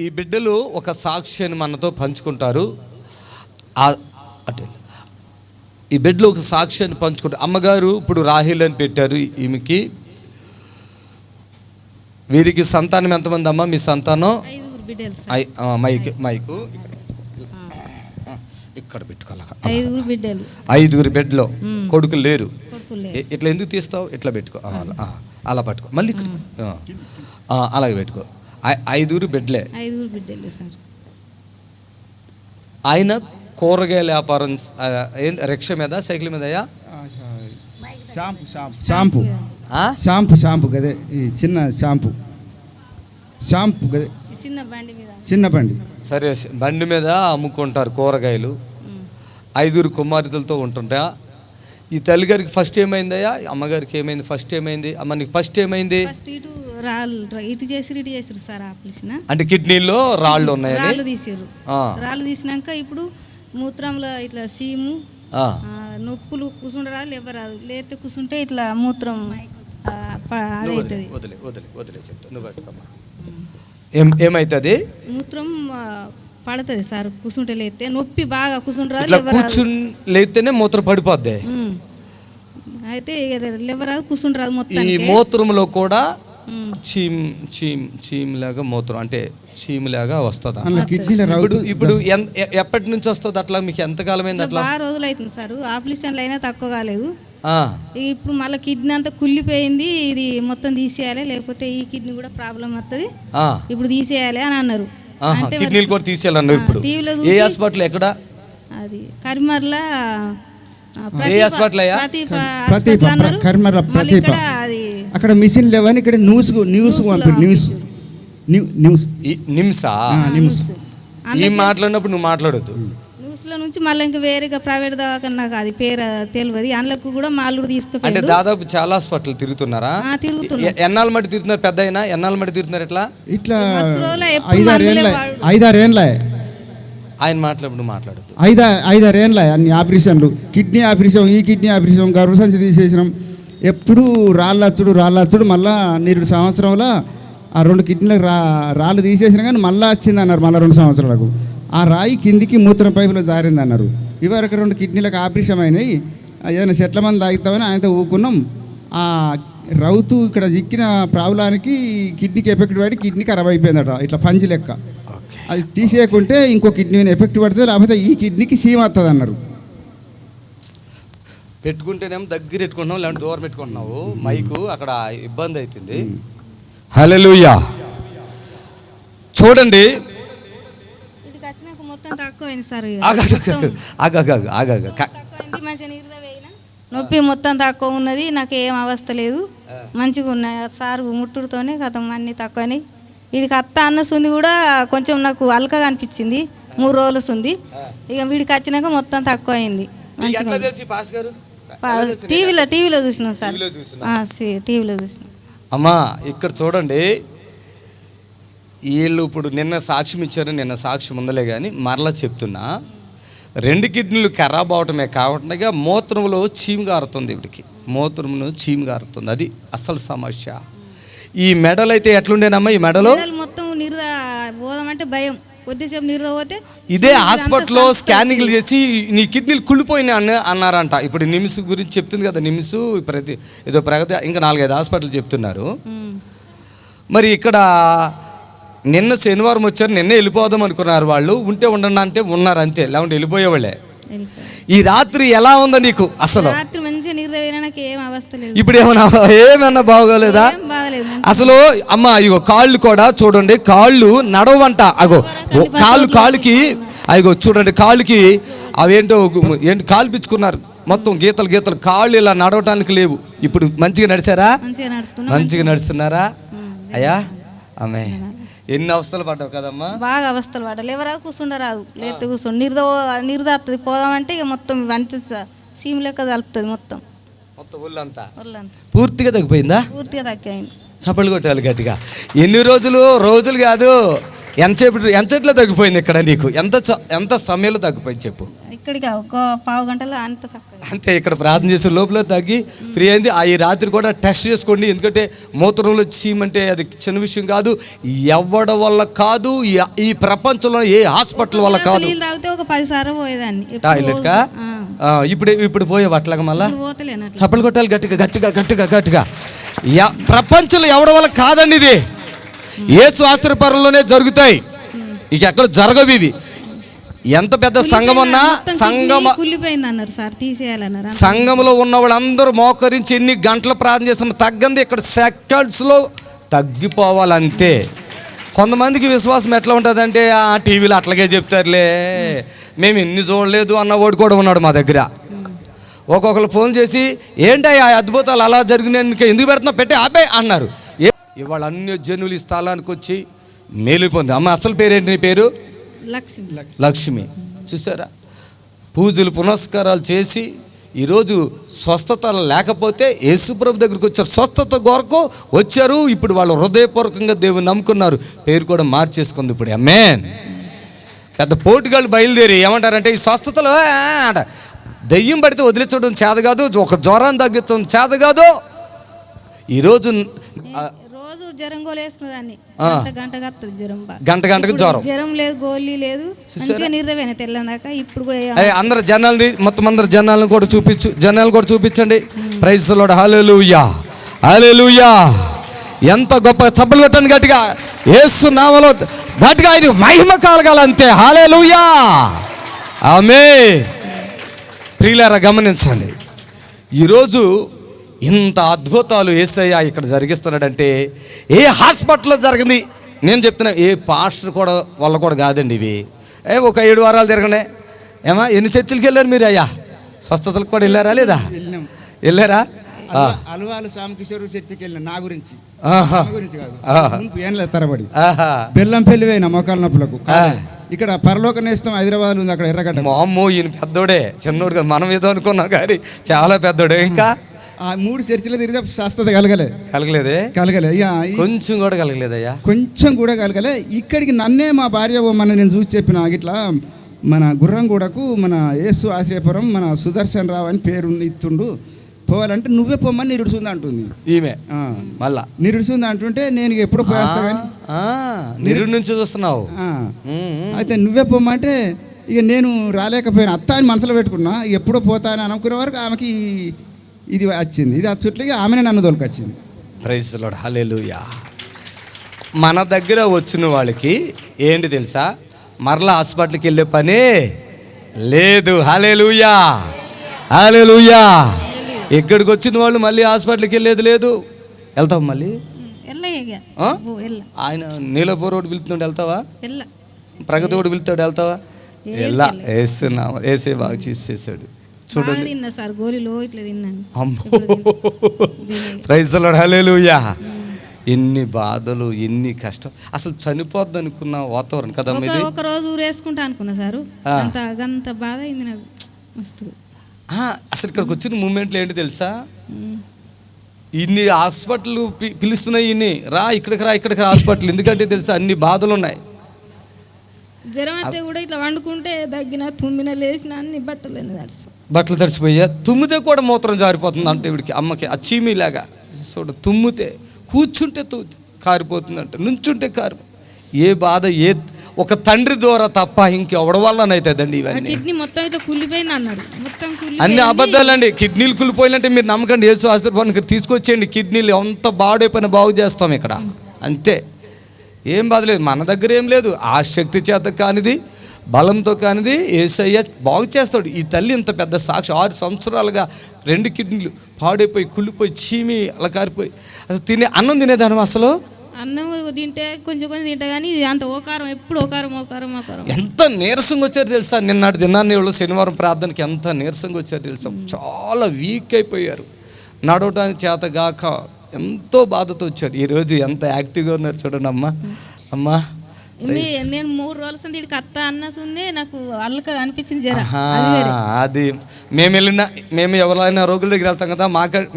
ఈ బిడ్డలు ఒక సాక్ష్యాన్ని మనతో పంచుకుంటారు. అంటే ఈ బిడ్డలు ఒక సాక్ష్యాన్ని పంచుకుంటారు. అమ్మగారు ఇప్పుడు రాహిల్ అని పెట్టారు ఈమెకి. వీరికి సంతానం ఎంతమంది అమ్మ? మీ సంతానం మైకు ఇక్కడ పెట్టుకోవాలి. 5 బిడ్డలు, కొడుకులు లేరు. ఇట్లా ఎందుకు తీస్తావు? ఇట్లా పెట్టుకో, అలా పట్టుకో, మళ్ళీ ఇక్కడ అలాగే పెట్టుకో. 5 బిడ్డలే సార్. ఆయన కూరగాయల వ్యాపారం రిక్షా మీద, సైకిల్ మీద. షాంపూ గదే, చిన్న షాంపూ గదే, చిన్న బండి. సరే, బండి మీద అమ్ముకుంటారు కూరగాయలు. 5 కుమార్తెలతో ఉంటుంటా. ఈ తల్లిగారికి ఫస్ట్ ఏమైందయ్యా? అమ్మగారికి ఏమైంది? ఫస్ట్ ఏమైంది అమ్మ? నీకు ఫస్ట్ ఏమైంది? అంటే కిడ్నీలో రాళ్ళు ఉన్నాయని రాళ్ళు తీసినాక ఇప్పుడు మూత్రంలో ఇట్లా సీము నొప్పులు కూర్చుండరాదు, లేవరాదు. లేతే కూర్చుంటే ఇట్లా మూత్రం వదిలే చెప్తా. నువ్వు పెట్టుకోమ్మా. ఏమైతుంది? మూత్రం పడుతుంది సార్. కూర్చుంటే లేతే నొప్పి బాగా కూర్చుంటారు. కూర్చుని లేతేనే మూత్రం పడిపోద్ది. అయితే లేవరాదు, కూర్చుంటారు. మొత్తం ఈ మూత్రంలో కూడా చీమ్ లాగా మూత్రం, అంటే చీములాగా వస్తుంది. ఇప్పుడు ఎప్పటి నుంచి వస్తుంది అట్లా? మీకు ఎంతకాలం అయింది అట్లా? 6 రోజులు అవుతుంది సార్. ఆపరేషన్లు అయినా తక్కువ కాలేదు. ఇప్పుడు మళ్ళీ కిడ్నీ అంతా కుళ్ళిపోయింది. ఇది మొత్తం తీసేయాలి, లేకపోతే ఈ కిడ్నీ కూడా ప్రాబ్లం వస్తుంది. ఇప్పుడు తీసేయాలి అని అన్నారు. కిడ్నీలు కూడా తీసేయాలన్నారు. ఇప్పుడు ఏ హాస్పిటల్? ఎక్కడ? అది కరిమర్ల. ఏ హాస్పిటల్ అయ్యా? అక్కడ మిషన్ లేవని ఇక్కడ న్యూస్ ఈ మాట్లాడినప్పుడు నువ్వు మాట్లాడొద్దు. న్యూస్లో నుంచి మళ్ళీ ఇంకా వేరేగా ప్రైవేట్ దవాఖాన, నాకు అది పేరు తెలియదు. అందులోకి కూడా మాలు తీసుకుపోయి. అంటే దాదాపు చాలా హాస్పిటల్ తిరుగుతున్నారా? ఎన్నాళ్ళ మట్టి తిరుగుతున్నారు? పెద్ద అయినా ఎన్నాళ్ళ మట్టి తిరుగుతున్నారు? ఇట్లా 5-6 ఏళ్ళ ఆయన మాట్లాడద్దు. 5-6 ఏళ్ళ అన్ని ఆపరేషన్లు, కిడ్నీ ఆపరేషన్, ఈ కిడ్నీ ఆపరేషన్, గర్భసంచి తీసేసినాం. ఎప్పుడు రాళ్ళచ్చుడు. మళ్ళా 2 సంవత్సరంలో ఆ 2 కిడ్నీలకు రాళ్ళు తీసేసినా కానీ మళ్ళీ వచ్చింది అన్నారు. మళ్ళీ 2 సంవత్సరాలకు ఆ రాయి కిందికి మూత్రం పైపులో జారింది అన్నారు. ఇవరకు 2 కిడ్నీలకు ఆపరేషన్ అయినాయి. ఏదైనా చెట్ల మంది తాగుతామని ఆయనతో ఊకున్నాం. ఆ రౌతు ఇక్కడ చిక్కిన ప్రాబ్లానికి కిడ్నీకి ఎఫెక్ట్ పడి కిడ్నీ ఖరాబ్ అయిపోయిందట. ఇట్లా పంచి లెక్క. అది తీసేయకుంటే ఇంకో కిడ్నీ ఎఫెక్ట్ పడుతుంది, లేకపోతే ఈ కిడ్నీకి సీమ్ వస్తుంది అన్నారు. పెట్టుకుంటేనేమో దగ్గర పెట్టుకుంటున్నావు, లేదంటే దూరం పెట్టుకుంటున్నావు. మైకు అక్కడ ఇబ్బంది అవుతుంది. హల్లెలూయా. చూడండి, నొప్పి మొత్తం తక్కువ ఉన్నది. నాకు ఏం అవస్థ లేదు, మంచిగా ఉన్నాయి. సార్ ముట్టుడుతోనే కథ అన్నీ తక్కువని. వీడికి అత్త అన్నసుంది కూడా కొంచెం నాకు అల్కగా అనిపించింది. 3 రోజులు ఉంది. ఇక వీడికి వచ్చినాక మొత్తం తక్కువ అయింది. టీవీలో చూసినాం సార్. టీవీలో చూసినాం. అమ్మా ఇక్కడ చూడండి, వీళ్ళు ఇప్పుడు నిన్న సాక్ష్యం ఇచ్చారు. నిన్న సాక్ష్యం ఉందలే కానీ మరలా చెప్తున్నా, 2 కిడ్నీలు ఖరాబ్ అవటమే కాకుండా మూత్రంలో చీము గారుతుంది. వీడికి మూత్రంలో చీము గారుతుంది. అది అసలు సమస్య. ఈ మెడలు అయితే ఎట్లుండేనమ్మా? ఈ మెడలో మొత్తం పోదామంటే భయం. కొద్దిసేపు నీరు పోతే ఇదే హాస్పిటల్లో స్కానింగ్లు చేసి నీ కిడ్నీలు కుళ్ళిపోయినాయి అన్నారంట. ఇప్పుడు నిమ్స్ గురించి చెప్తుంది కదా, నిమ్స్ ఏదో ప్రగతి, ఇంకా 4-5 హాస్పిటల్ చెప్తున్నారు. మరి ఇక్కడ నిన్న శనివారం వచ్చారు, నిన్నే వెళ్ళిపోదాం అనుకున్నారు వాళ్ళు. ఉంటే ఉండండి అంటే ఉన్నారు, అంతే. లేకుంటే వెళ్ళిపోయేవాళ్ళే. ఈ రాత్రి ఎలా ఉందా నీకు? అసలు ఇప్పుడు ఏమన్నా బాగోలేదా? అసలు అమ్మ ఇగో కాళ్ళు కూడా చూడండి, కాళ్ళు నడవంట. అగో కాలుకి అగో చూడండి, కాళ్ళకి అవేంటో కాలు పిచ్చుకున్నారు మొత్తం, గీతలు. కాళ్ళు ఇలా నడవటానికి లేవు. ఇప్పుడు మంచిగా నడిచారా? మంచిగా నడుస్తున్నారా అయ్యా? ఆమె ఎన్ని అవస్థలు పడ్డావు కదమ్మా? బాగా అవస్థలు పడ్డా. ఎవరాదు కూర్చుండరాదు, లేతే కూర్చోండి. నీరు తాగుతుంది. పోదామంటే ఇక మొత్తం మంచి సీమ్ లెక్క తలుపుతుంది. మొత్తం ఒళ్ళంతా పూర్తిగా తగ్గిపోయిందా? పూర్తిగా తగ్గిపోయింది. చప్పట్లు కొట్టాలి గట్టిగా. ఎన్ని రోజులు కాదు, ఎంతసేట్లో తగ్గిపోయింది ఇక్కడ నీకు? ఎంత సమయంలో తగ్గిపోయింది చెప్పు? ఇక్కడికి ఒక పావు గంటలో అంత తక్కువ. అంతే. ఇక్కడ ప్రార్థన చేసే లోపల తగ్గి ఫ్రీ అయింది. ఈ రాత్రి కూడా టెస్ట్ చేసుకోండి. ఎందుకంటే మూత్రంలో చీమంటే అది చిన్న విషయం కాదు. ఎవడ వల్ల కాదు, ఈ ప్రపంచంలో ఏ హాస్పిటల్ వల్ల కాదు. నీళ్ళు తాగితే ఒక 10 సార్లు పోయేదాన్ని. టాయిలెట్కా? ఇప్పుడు పోయేవి అట్లాగా మళ్ళా పోతలేను. చప్పలు కొట్టాలి గట్టిగా గట్టిగా గట్టిగా గట్టిగా. ప్రపంచంలో ఎవడ వల్ల కాదండి ఇది. యేసు ఆశ్రయపరంలోనే జరుగుతాయి. ఇక ఎక్కడ జరగవు ఇవి. ఎంత పెద్ద సంఘం ఉన్నా సంఘంలో ఉన్న వాళ్ళందరూ మోకరించి ఎన్ని గంటలు ప్రార్థన చేస్తున్నా తగ్గంది. ఇక్కడ సెకండ్స్లో తగ్గిపోవాలంతే. కొంతమందికి విశ్వాసం ఎట్లా ఉంటుందంటే టీవీలో అట్లాగే చెప్తారులే, మేము ఎన్ని చూడలేదు అన్నవాడు కూడా ఉన్నాడు మా దగ్గర. ఒక్కొక్కరు ఫోన్ చేసి ఏంటి ఆ అద్భుతాలు అలా జరిగినాయి ఎందుకు పెడుతున్నావు, పెట్టే ఆపే అన్నారు. ఇవాళ అన్ని జనులు ఈ స్థలానికి వచ్చి మేలిపోయింది. అమ్మ అసలు పేరేంటి? నీ పేరు? లక్ష్మి. చూసారా, పూజలు పునస్కారాలు చేసి ఈరోజు స్వస్థత లేకపోతే యేసుప్రభు దగ్గరికి వచ్చారు, స్వస్థత కొరకు వచ్చారు. ఇప్పుడు వాళ్ళు హృదయపూర్వకంగా దేవుని నమ్ముకున్నారు, పేరు కూడా మార్చేసుకుంది ఇప్పుడు. ఆమేన్. పెద్ద పోటుగాళ్ళు బయలుదేరి ఏమంటారంటే ఈ స్వస్థతలో దెయ్యం పడితే వదిలించడం చేత కాదు, ఒక జ్వరాన్ని తగ్గించడం చేత కాదు. ఈరోజు రోజు జ్వరం గోలు వేసుకునేదాన్ని. గంట గంటకు జ్వరం లేదు, గోళీ లేదు, నిర్దమైన తెల్లందాక. ఇప్పుడు అందరు జనాల్ని మొత్తం అందరు జనాలను కూడా జనాలు కూడా చూపించండి. Praise the lord. Hallelujah hallelujah. ఎంత గొప్ప చప్పలు కొట్టండి గట్టిగా. యేసు నామములో గట్టిగా ఆయన మహిమ కలగాలంతే. హల్లెలూయా ఆమేన్. ప్రియులారా గమనించండి, ఈరోజు ఇంత అద్భుతాలు యేసయ్య ఇక్కడ జరిగిస్తున్నాడంటే ఏ హాస్పిటల్లో జరగని నేను చెప్తున్నా, ఏ పాస్టర్ కూడా వల్ల కూడా కాదండి ఇవి. ఒక 7 వారాలు తిరగండి. ఎన్ని చర్చిలకి వెళ్ళారు మీరు? అయ్యా స్వస్థతలకు కూడా వెళ్ళారా లేదా? వెళ్ళారా? అలవాలు సామకిషోరు చర్చికి వెళ్ళిన నా గురించి కాదు, తరబడి బెల్లం పెళ్లి పోయిన మోకాల నొప్పులకు. ఇక్కడ పరలోక నేస్తం హైదరాబాద్ ఉంది, అక్కడ ఎర్రగడ్డ. అమ్మో ఈయన పెద్దోడే, చిన్నోడు కదా. మనం ఏదో అనుకున్నాం కానీ చాలా పెద్దోడే. ఇంకా 3 చర్చిలో తిరిగితే స్వస్థత కలగలే. కొంచెం కూడా కలగలేదయ్యా, కొంచెం కూడా కలగలే. ఇక్కడికి నన్నే మా భార్య మన నేను చూసి చెప్పిన, ఇట్లా మన గుర్రంగూడకు మన యేసు ఆశ్రయపురం మన సుదర్శన్ రావు అని పేరు ఇస్తుండు, పోవాలంటే నువ్వే పొమ్మని నిరుడుచుంది అంటుంది ఈమె. మళ్ళా నిరుడుచుంది అంటుంటే నేను ఎప్పుడు పోయేస్తా కానీ నిరుడు నుంచి చూస్తున్నావు. అయితే నువ్వే పొమ్మంటే ఇక నేను రాలేకపోయినా, అత్త అని మనసులో పెట్టుకున్నా. ఎప్పుడో పోతా అని అనుకునే వరకు ఆమెకి ఇది వచ్చింది. ఇది వచ్చుట్లకి ఆమెనే నన్ను దొరికొచ్చింది. Praise the lord. హల్లెలూయా. మన దగ్గర వచ్చిన వాళ్ళకి ఏంటి తెలుసా, మరలా హాస్పిటల్కి వెళ్ళే పనే లేదు. హల్లెలూయా హల్లెలూయా. ఇక్కడికి వచ్చిన వాళ్ళు మళ్ళీ హాస్పిటల్కి వెళ్ళేది లేదు. వెళ్తావు మళ్ళీ? ఆయన నీలపూరోడు పిలుతున్నాడు, వెళ్తావా? ప్రగతి కూడా పిలుతాడు, వెళ్తావా? ఎలా వేస్తున్నావు? వేసే బాగా చేసేసాడు చూడండి. Praise the lord. హల్లెలూయా. ఎన్ని బాధలు, ఎన్ని కష్టం. అసలు చనిపోద్ది అనుకున్న వాతావరణం కదా. ఒక రోజు ఊరేసుకుంటా అనుకున్నా సారు, అంత బాధ అయింది నాకు మస్తు. అసలు ఇక్కడికి వచ్చిన మూమెంట్లు ఏంటి తెలుసా, ఇన్ని హాస్పిటల్ పిలుస్తున్నాయి, ఇన్ని ఇక్కడికి రా హాస్పిటల్. ఎందుకంటే తెలుసా అన్ని బాధలు ఉన్నాయి. జ్వరం అయితే కూడా ఇట్లా వండుకుంటే దగ్గిన తుమ్మిన లేచిన అన్ని బట్టలు తడిసిపోయా. తుమ్మితే కూడా మూత్రం జారిపోతుంది అంటే వీడికి, అమ్మకి ఆ చీమీలాగా చూడ. తుమ్మితే కూర్చుంటే కారిపోతుందంట, నుంచుంటే కారు. ఏ బాధ ఒక తండ్రి ద్వారా తప్ప ఇంకెవడ వల్లనైతుందండి ఇవన్నీ. అన్ని అబద్ధాలండి. కిడ్నీలు కులిపోయినట్టే మీరు నమ్మకండి. యేసు ఆశీర్వాదానికి తీసుకొచ్చేయండి. కిడ్నీలు ఎంత బాడైపోయినా బాగు చేస్తాం ఇక్కడ, అంతే. ఏం బాధ లేదు. మన దగ్గర ఏం లేదు. ఆ శక్తి చేత కానిది, బలంతో కానిది యేసయ్య బాగు చేస్తాడు. ఈ తల్లి ఇంత పెద్ద సాక్షి. 6 సంవత్సరాలుగా 2 కిడ్నీలు పాడైపోయి కుళ్ళిపోయి చీమి అలా కారిపోయి అసలు అన్నం తినేదాను. అసలు అన్నం తింటే కొంచెం తింటా కానీ అంత ఓకారం, ఎప్పుడు ఓకారం. ఎంత నీరసంగా వచ్చారు తెలుసా. నిన్నటి దినాన్ని వాళ్ళు శనివారం ప్రార్థనకి ఎంత నీరసంగా వచ్చారు తెలుసా. చాలా వీక్ అయిపోయారు, నడవడానికి చేతగాక ఎంతో బాధతో వచ్చారు. ఈరోజు ఎంత యాక్టివ్గా ఉన్నారు చూడండి. అమ్మా నేను 3 రోజుల సంది ఇక్కడికి అత్త అన్నసుందే నాకు అల్క అనిపించింది జర. అది మేము ఎవరైనా రోగుల దగ్గర వెళ్తాం కదా,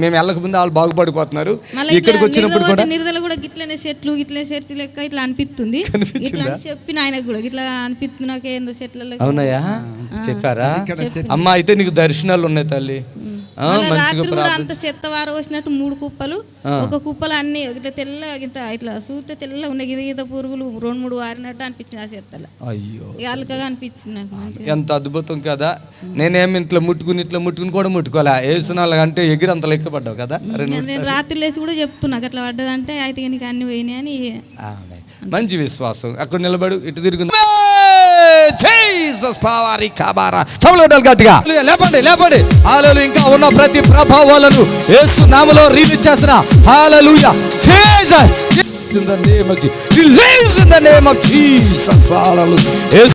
మేము వెళ్ళక ముందు వాళ్ళు బాగుపడిపోతున్నారు. ఇక్కడికి వచ్చినప్పుడు కూడా నిర్దలు కూడా గిట్లనే చెట్లు గిట్లనే చర్చి లెక్క ఇట్లా అనిపిస్తుంది. ఇట్లా చెప్పిన ఆయనకు కూడా ఇట్లా అనిపిస్తుంది నాకేందో చెట్లలో. అవునయ్యా చెప్పారా అమ్మ? అయితే నీకు దర్శనాలు ఉన్నాయి తల్లి. రాత్రి కూడా అంత చెత్త వార వచ్చినట్టు 3 కుప్పలు, ఒక కుప్పలు అన్ని ఇట్లా తెల్ల ఇట్లా చూస్తే తెల్ల ఉన్నాయి, గీత పురుగులు 2-3 వారినట్టు అనిపించింది ఆ చెత్తలో. అయ్యో అల్కగా అనిపించింది నాకు. ఎంత అద్భుతం కదా. నేనేమి ఇట్లా ముట్టుకుని కూడా ముట్టుకోలే. వేసినాలు అంటే ఎగిరి అంత లెక్క పడ్డావు కదా. నేను రాత్రి లేసి కూడా చెప్తున్నా అట్లా పడ్డదంటే అయితే నీకు అన్ని పోయినాయి అని. మంచి విశ్వాసం. అక్కడ నిలబడు, ఇటు తిరుగుంది. గట్టిగా లేపండి లేపండి. హల్లెలూయా. ఇంకా ఉన్న ప్రతి ప్రభావాలను యేసు నామములో రిలీజ్ చేసిన. Hallelujah. Jesus in the name of Jesus. Release in the name of Jesus. Hallelujah.